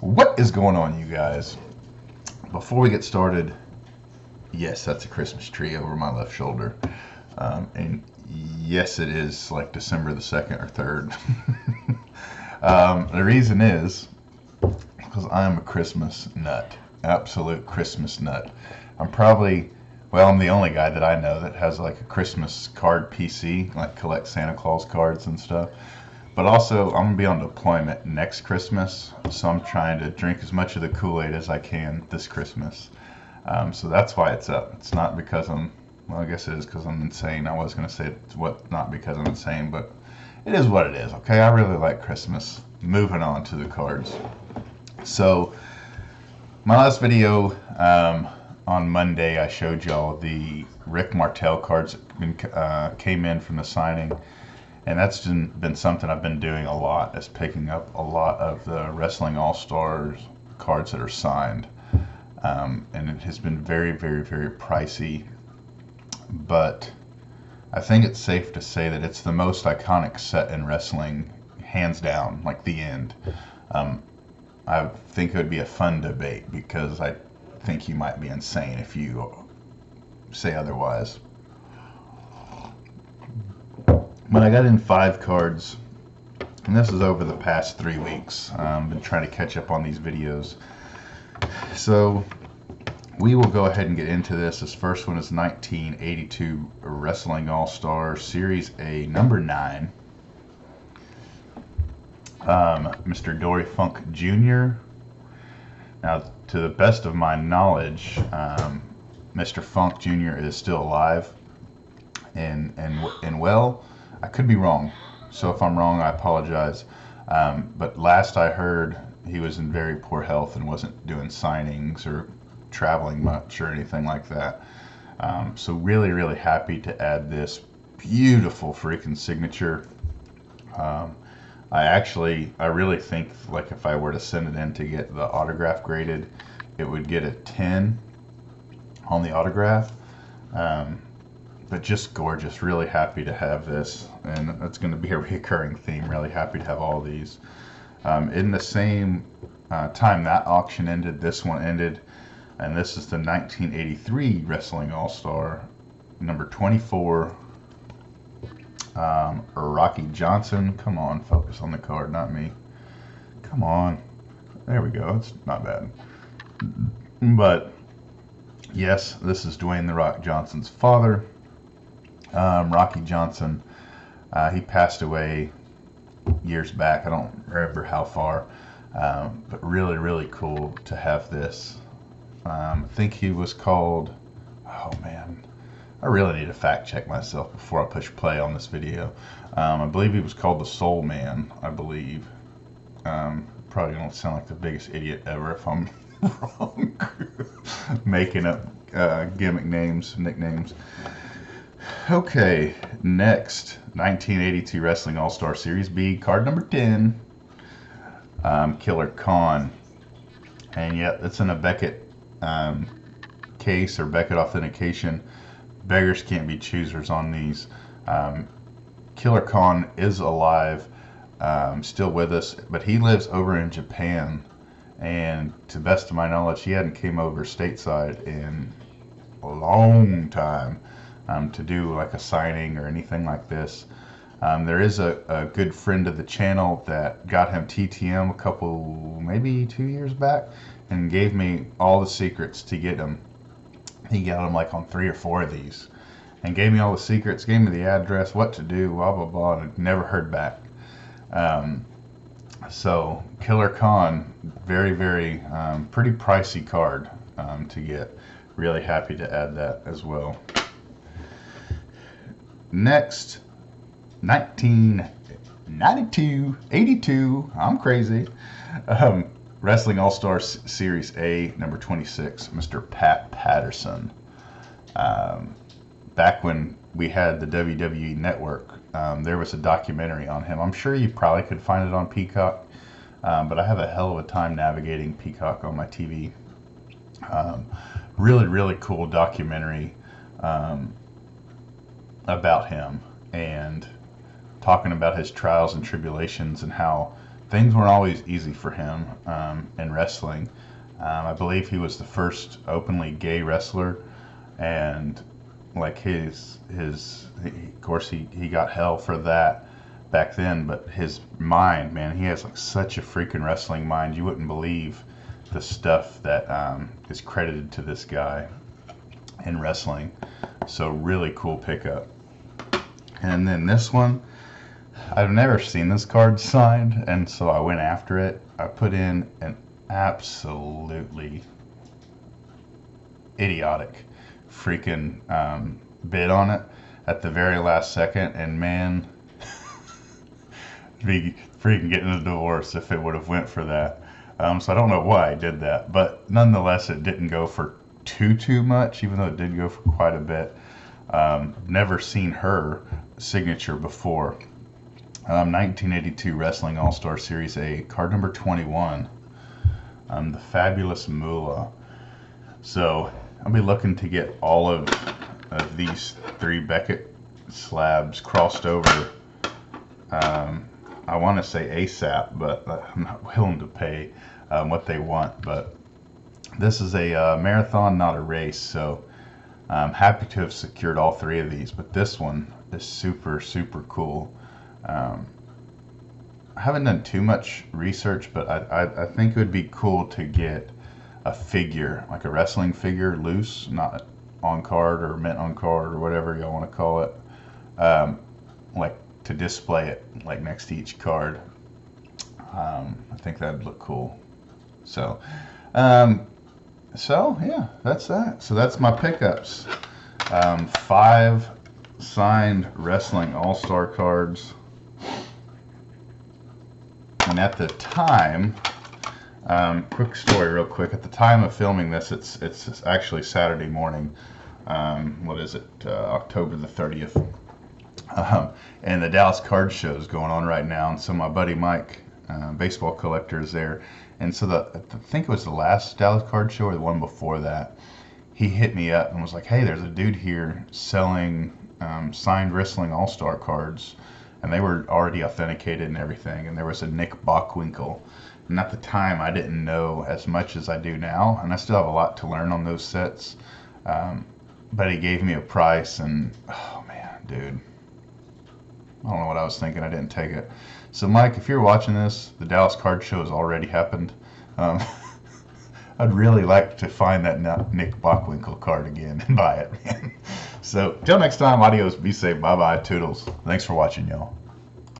What is going on, you guys? Before we get started, yes, that's a Christmas tree over my left shoulder. And yes, it is like December the 2nd or 3rd. The reason is because I am a Christmas nut. Absolute Christmas nut. I'm the only guy that I know that has like a Christmas card PC, like collects Santa Claus cards and stuff. But also, I'm going to be on deployment next Christmas, so I'm trying to drink as much of the Kool-Aid as I can this Christmas. So that's why it's up. It's not because well, I guess it is because I'm insane. I was going to say it's not because I'm insane, but it is what it is, okay? I really like Christmas. Moving on to the cards. So, my last video on Monday, I showed y'all the Rick Martel cards that came in from the signing. And that's been something I've been doing a lot, is picking up a lot of the Wrestling All-Stars cards that are signed. And it has been very, very, very pricey. But I think it's safe to say that it's the most iconic set in wrestling, hands down, like the end. I think it would be a fun debate because I think you might be insane if you say otherwise. But I got in 5 cards, and this is over the past 3 weeks. Been trying to catch up on these videos. So we will go ahead and get into this. This first one is 1982 Wrestling All-Star Series A, number 9. Mr. Dory Funk Jr. Now, to the best of my knowledge, Mr. Funk Jr. is still alive and well. I could be wrong, so if I'm wrong, I apologize. But last I heard, he was in very poor health and wasn't doing signings or traveling much or anything like that. So really, really happy to add this beautiful freaking signature. I really think, like, if I were to send it in to get the autograph graded, it would get a 10 on the autograph. But just gorgeous. Really happy to have this, and that's going to be a recurring theme. Really happy to have all these. In the same time that auction ended, this one ended, and this is the 1983 Wrestling All-Star, number 24, Rocky Johnson. Come on, focus on the card, not me. Come on. There we go. It's not bad. But, yes, this is Dwayne "The Rock" Johnson's father. Rocky Johnson, he passed away years back. I don't remember how far, but really, really cool to have this. I think he was called, oh man, I really need to fact check myself before I push play on this video. I believe he was called the Soul Man, I believe. Probably gonna sound like the biggest idiot ever if I'm wrong. Making up gimmick names, nicknames. Okay, next, 1982 Wrestling All-Star Series B, card number 10, Killer Khan. And yet, it's in a Beckett case or Beckett authentication. Beggars can't be choosers on these. Killer Khan is alive, still with us, but he lives over in Japan. And to the best of my knowledge, he hadn't came over stateside in a long time. To do like a signing or anything like this. There is a good friend of the channel that got him TTM a couple, maybe 2 years back, and gave me all the secrets to get him. He got him like on 3 or 4 of these, and gave me all the secrets, gave me the address, what to do, blah blah blah, and never heard back. So Killer Khan, very, very pretty pricey card to get. Really happy to add that as well. Next, 82, I'm crazy. Wrestling All-Star Series A, number 26, Mr. Pat Patterson. Back when we had the WWE Network, there was a documentary on him. I'm sure you probably could find it on Peacock, but I have a hell of a time navigating Peacock on my TV. Really, really cool documentary about him, and talking about his trials and tribulations and how things weren't always easy for him in wrestling. I believe he was the first openly gay wrestler, and like of course he got hell for that back then, but his mind, man, he has like such a freaking wrestling mind. You wouldn't believe the stuff that is credited to this guy in wrestling. So really cool pickup. And then this one, I've never seen this card signed, and so I went after it. I put in an absolutely idiotic freaking bid on it at the very last second, and man, be freaking getting a divorce if it would have went for that. So I don't know why I did that, but nonetheless, it didn't go for too much, even though it did go for quite a bit. Never seen her signature before. 1982 Wrestling All-Star Series A, card number 21, the Fabulous Moolah. So I'll be looking to get all of these 3 Beckett slabs crossed over. I want to say ASAP, but I'm not willing to pay what they want. But this is a marathon, not a race, so I'm happy to have secured all 3 of these. But this one is super cool. I haven't done too much research, but I think it would be cool to get a figure, like a wrestling figure, loose, not on card or mint on card or whatever y'all want to call it, like to display it like next to each card. I think that'd look cool. So yeah, that's that. So that's my pickups. 5 signed wrestling all-star cards. And at the time, quick story real quick, at the time of filming this, it's actually Saturday morning. What is it? October the 30th. And the Dallas Card Show is going on right now, and so my buddy Mike, Baseball Collector, is there. And so I think it was the last Dallas Card Show or the one before that, he hit me up and was like, hey, there's a dude here selling signed wrestling all-star cards, and they were already authenticated and everything, and there was a Nick Bockwinkel. And at the time, I didn't know as much as I do now, and I still have a lot to learn on those sets. But he gave me a price, and oh man, dude, I don't know what I was thinking. I didn't take it. So Mike, if you're watching this, the Dallas Card Show has already happened. I'd really like to find that Nick Bockwinkel card again and buy it, man. So till next time, adios, be safe, bye-bye, toodles. Thanks for watching, y'all.